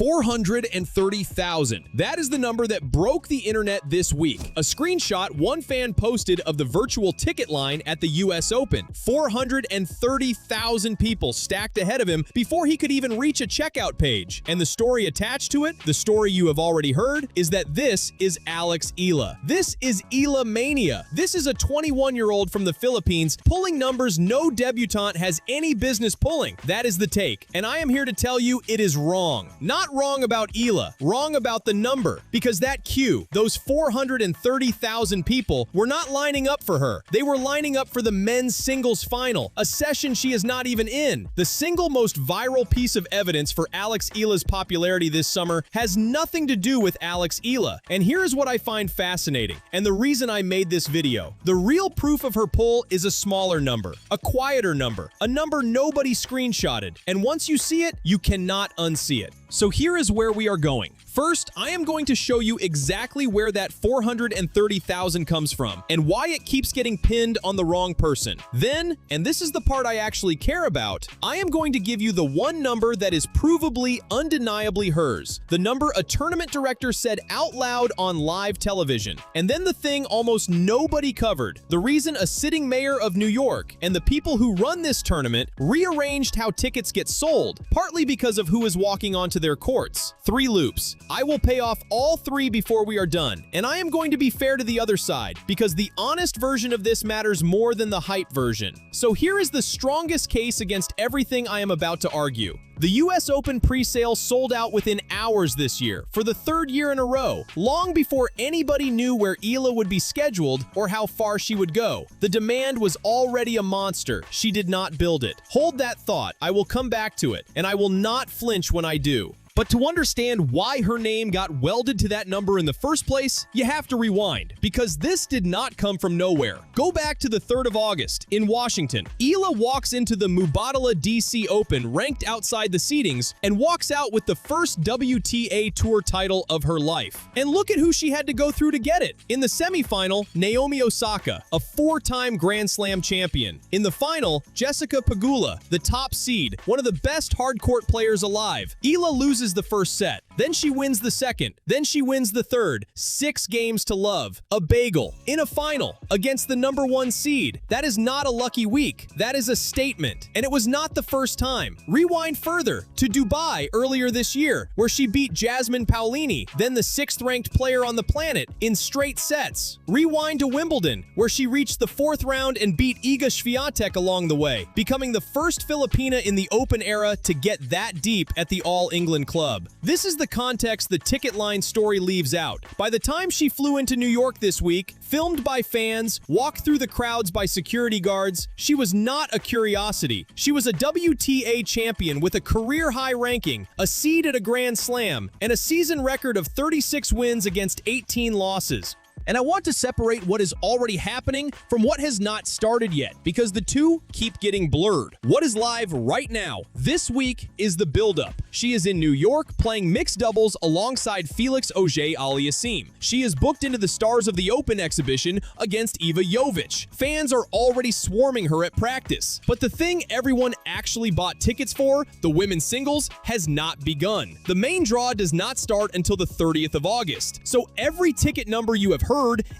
430,000. That is the number that broke the internet this week. A screenshot one fan posted of the virtual ticket line at the US Open. 430,000 people stacked ahead of him before he could even reach a checkout page. And the story attached to it, the story you have already heard, is that this is Alex Eala. This is Eala mania. This is a 21-year-old from the Philippines pulling numbers no debutante has any business pulling. That is the take. And I am here to tell you it is wrong. Not wrong about Eala, wrong about the number. Because that queue, those 430,000 people, were not lining up for her. They were lining up for the men's singles final, a session she is not even in. The single most viral piece of evidence for Alex Eala's popularity this summer has nothing to do with Alex Eala. And here's what I find fascinating, and the reason I made this video. The real proof of her pull is a smaller number, a quieter number, a number nobody screenshotted. And once you see it, you cannot unsee it. So here is where we are going. First, I am going to show you exactly where that 430,000 comes from and why it keeps getting pinned on the wrong person. Then, and this is the part I actually care about, I am going to give you the one number that is provably, undeniably hers. The number a tournament director said out loud on live television. And then the thing almost nobody covered. The reason a sitting mayor of New York and the people who run this tournament rearranged how tickets get sold, partly because of who is walking onto their courts. 3 loops. I will pay off all 3 before we are done, and I am going to be fair to the other side, because the honest version of this matters more than the hype version. So here is the strongest case against everything I am about to argue. The US Open presale sold out within hours this year, for the 3rd year in a row, long before anybody knew where Eala would be scheduled or how far she would go. The demand was already a monster. She did not build it. Hold that thought. I will come back to it, and I will not flinch when I do. But to understand why her name got welded to that number in the first place, you have to rewind, because this did not come from nowhere. Go back to the 3rd of August in Washington. Eala walks into the Mubadala DC Open ranked outside the seedings and walks out with the first WTA Tour title of her life. And look at who she had to go through to get it. In the semifinal, Naomi Osaka, a 4-time Grand Slam champion. In the final, Jessica Pegula, the top seed, one of the best hardcourt players alive. Eala loses the first set, then she wins the second, then she wins the third. 6 games to love. A bagel. In a final, against the number 1 seed. That is not a lucky week. That is a statement. And it was not the first time. Rewind further to Dubai earlier this year, where she beat Jasmine Paolini, then the 6th-ranked player on the planet, in straight sets. Rewind to Wimbledon, where she reached the 4th round and beat Iga Swiatek along the way, becoming the first Filipina in the Open era to get that deep at the All-England Club. This is the context the ticket line story leaves out. By the time she flew into New York this week, filmed by fans, walked through the crowds by security guards, she was not a curiosity. She was a WTA champion with a career-high ranking, a seed at a Grand Slam, and a season record of 36 wins against 18 losses. And I want to separate what is already happening from what has not started yet, because the two keep getting blurred. What is live right now, this week, is the build-up. She is in New York playing mixed doubles alongside Felix Auger-Aliassime. She is booked into the Stars of the Open exhibition against Iva Jovic. Fans are already swarming her at practice. But the thing everyone actually bought tickets for, the women's singles, has not begun. The main draw does not start until the 30th of August. So every ticket number you have heard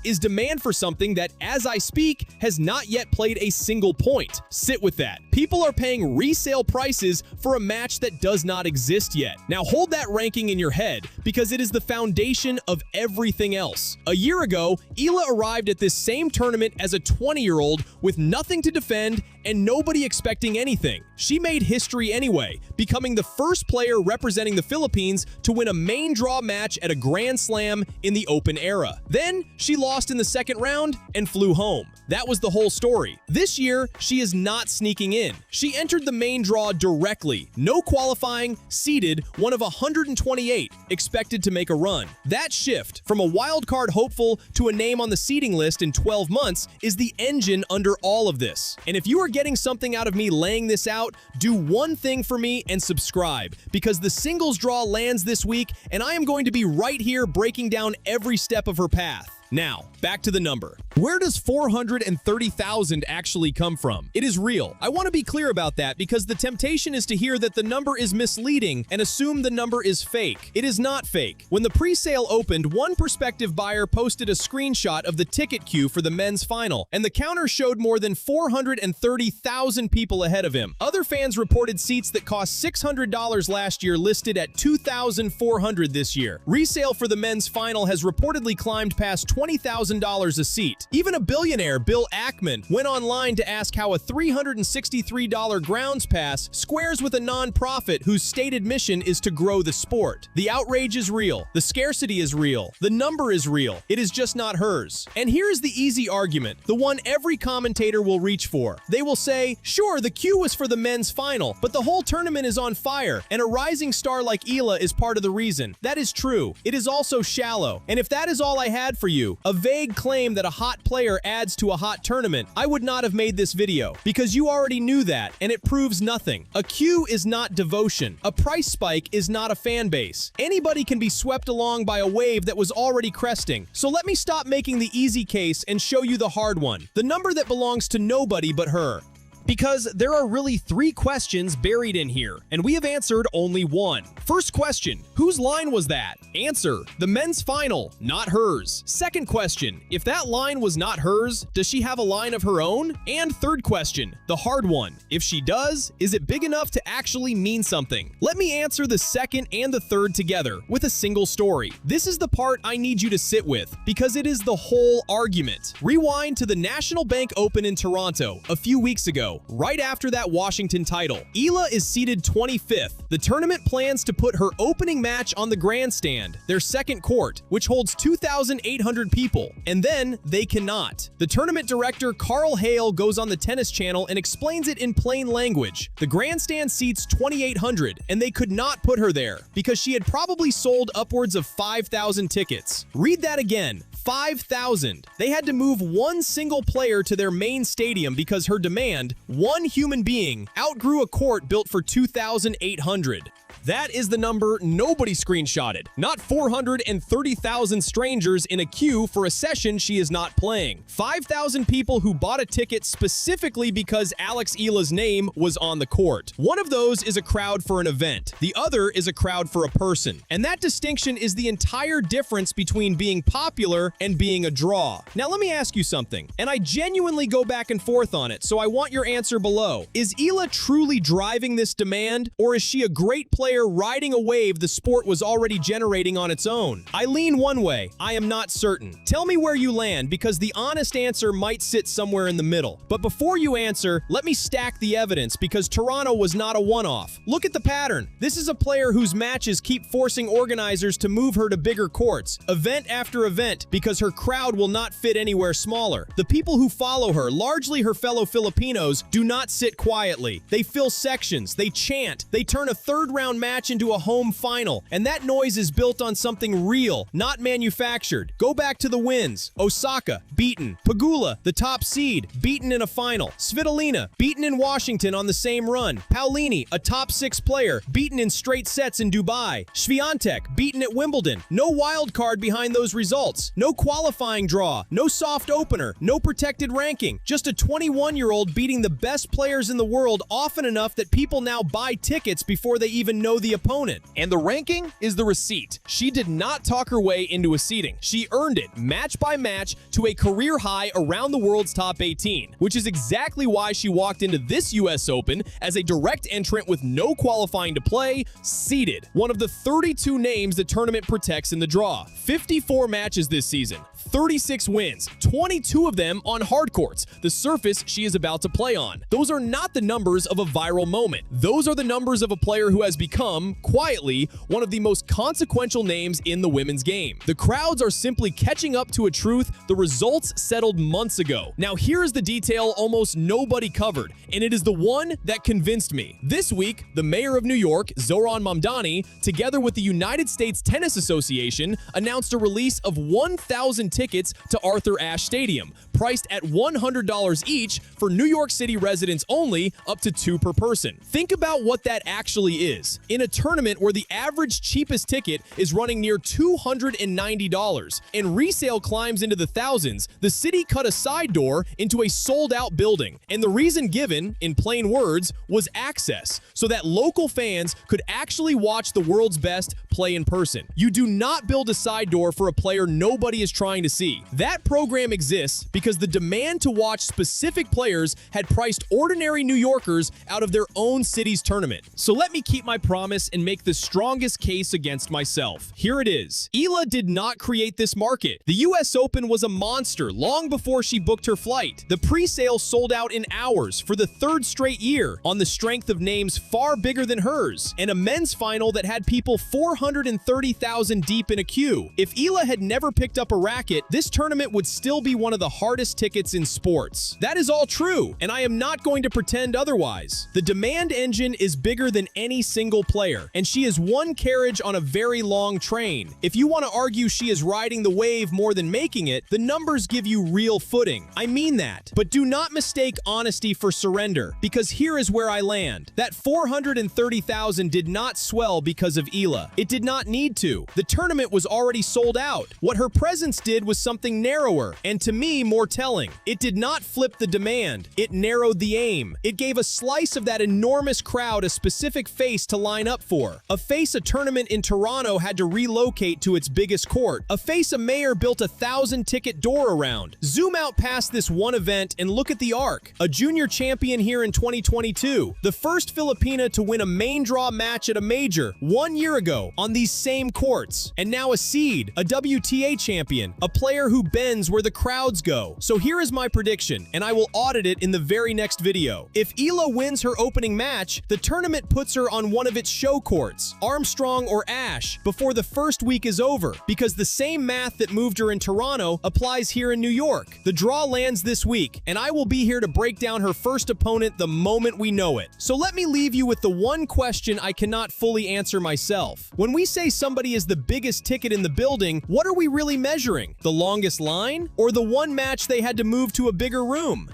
is demand for something that, as I speak, has not yet played a single point. Sit with that. People are paying resale prices for a match that does not exist yet. Now hold that ranking in your head, because it is the foundation of everything else. A year ago, Eala arrived at this same tournament as a 20-year-old with nothing to defend and nobody expecting anything. She made history anyway, becoming the first player representing the Philippines to win a main draw match at a Grand Slam in the Open era. Then, she lost in the second round and flew home. That was the whole story. This year, she is not sneaking in. She entered the main draw directly. No qualifying, seeded, one of 128, expected to make a run. That shift, from a wildcard hopeful to a name on the seeding list in 12 months, is the engine under all of this. And if you are getting something out of me laying this out, do one thing for me and subscribe, because the singles draw lands this week, and I am going to be right here breaking down every step of her path. Now, back to the number. Where does 430,000 actually come from? It is real. I want to be clear about that because the temptation is to hear that the number is misleading and assume the number is fake. It is not fake. When the pre-sale opened, one prospective buyer posted a screenshot of the ticket queue for the men's final, and the counter showed more than 430,000 people ahead of him. Other fans reported seats that cost $600 last year listed at $2,400 this year. Resale for the men's final has reportedly climbed past $20,000 a seat. Even a billionaire, Bill Ackman, went online to ask how a $363 grounds pass squares with a non-profit whose stated mission is to grow the sport. The outrage is real. The scarcity is real. The number is real. It is just not hers. And here's the easy argument, the one every commentator will reach for. They will say, sure, the queue was for the men's final, but the whole tournament is on fire, and a rising star like Eala is part of the reason. That is true. It is also shallow. And if that is all I had for you, a vague claim that a hot player adds to a hot tournament, I would not have made this video, because you already knew that, and it proves nothing. A queue is not devotion. A price spike is not a fan base. Anybody can be swept along by a wave that was already cresting. So let me stop making the easy case and show you the hard one, the number that belongs to nobody but her. Because there are really 3 questions buried in here, and we have answered only one. First question, whose line was that? Answer, the men's final, not hers. Second question, if that line was not hers, does she have a line of her own? And third question, the hard one, if she does, is it big enough to actually mean something? Let me answer the second and the third together with a single story. This is the part I need you to sit with, because it is the whole argument. Rewind to the National Bank Open in Toronto a few weeks ago. Right after that Washington title, Eala is seeded 25th. The tournament plans to put her opening match on the Grandstand, their second court, which holds 2,800 people, and then they cannot. The tournament director, Karl Hale, goes on the Tennis Channel and explains it in plain language. The Grandstand seats 2,800, and they could not put her there because she had probably sold upwards of 5,000 tickets. Read that again. 5,000. They had to move one single player to their main stadium because her demand, one human being, outgrew a court built for 2,800. That is the number nobody screenshotted. Not 430,000 strangers in a queue for a session she is not playing. 5,000 people who bought a ticket specifically because Alex Eala's name was on the court. One of those is a crowd for an event. The other is a crowd for a person. And that distinction is the entire difference between being popular and being a draw. Now let me ask you something, and I genuinely go back and forth on it, so I want your answer below. Is Eala truly driving this demand, or is she a great player riding a wave the sport was already generating on its own? I lean one way. I am not certain. Tell me where you land, because the honest answer might sit somewhere in the middle. But before you answer, let me stack the evidence, because Toronto was not a one-off. Look at the pattern. This is a player whose matches keep forcing organizers to move her to bigger courts, event after event, because her crowd will not fit anywhere smaller. The people who follow her, largely her fellow Filipinos, do not sit quietly. They fill sections, they chant, they turn a third-round match into a home final, and that noise is built on something real, not manufactured. Go back to the wins. Osaka, beaten. Pegula, the top seed, beaten in a final. Svitolina, beaten in Washington on the same run. Paolini, a top 6 player, beaten in straight sets in Dubai. Swiatek, beaten at Wimbledon. No wild card behind those results. No qualifying draw. No soft opener. No protected ranking. Just a 21-year-old beating the best players in the world often enough that people now buy tickets before they even know the opponent. And the ranking is the receipt. She did not talk her way into a seeding. She earned it match by match to a career high around the world's top 18, which is exactly why she walked into this US Open as a direct entrant with no qualifying to play, seeded. One of the 32 names the tournament protects in the draw. 54 matches this season, 36 wins, 22 of them on hard courts, the surface she is about to play on. Those are not the numbers of a viral moment. Those are the numbers of a player who has become, quietly, one of the most consequential names in the women's game. The crowds are simply catching up to a truth the results settled months ago. Now here is the detail almost nobody covered, and it is the one that convinced me. This week, the mayor of New York, Zoran Mamdani, together with the United States Tennis Association, announced a release of 1,000 tickets to Arthur Ashe Stadium, priced at $100 each for New York City residents only, up to 2 per person. Think about what that actually is. In a tournament where the average cheapest ticket is running near $290 and resale climbs into the thousands, the city cut a side door into a sold-out building. And the reason given, in plain words, was access, so that local fans could actually watch the world's best play in person. You do not build a side door for a player nobody is trying to see. That program exists because the demand to watch specific players had priced ordinary New Yorkers out of their own city's tournament. So let me keep my promise and make the strongest case against myself. Here it is. Eala did not create this market. The US Open was a monster long before she booked her flight. The pre-sale sold out in hours for the 3rd straight year on the strength of names far bigger than hers, and a men's final that had people 430,000 deep in a queue. If Eala had never picked up a racket, this tournament would still be one of the hardest tickets in sports. That is all true, and I am not going to pretend otherwise. The demand engine is bigger than any single player, and she is one carriage on a very long train. If you want to argue she is riding the wave more than making it, the numbers give you real footing. I mean that. But do not mistake honesty for surrender, because here is where I land. That 430,000 did not swell because of Eala. It did not need to. The tournament was already sold out. What her presence did was something narrower, and to me, more telling. It did not flip the demand. It narrowed the aim. It gave a slice of that enormous crowd a specific face to line up for. A face a tournament in Toronto had to relocate to its biggest court. A face a mayor built a 1,000-ticket door around. Zoom out past this one event and look at the arc. A junior champion here in 2022. The first Filipina to win a main draw match at a major 1 year ago on these same courts. And now a seed, a WTA champion, a player who bends where the crowds go. So here is my prediction, and I will audit it in the very next video. If Eala wins her opening match, the tournament puts her on one of its show courts, Armstrong or Ashe, before the first week is over, because the same math that moved her in Toronto applies here in New York. The draw lands this week, and I will be here to break down her first opponent the moment we know it. So let me leave you with the one question I cannot fully answer myself. When we say somebody is the biggest ticket in the building, what are we really measuring? The longest line? Or the one match they had to move to a bigger room?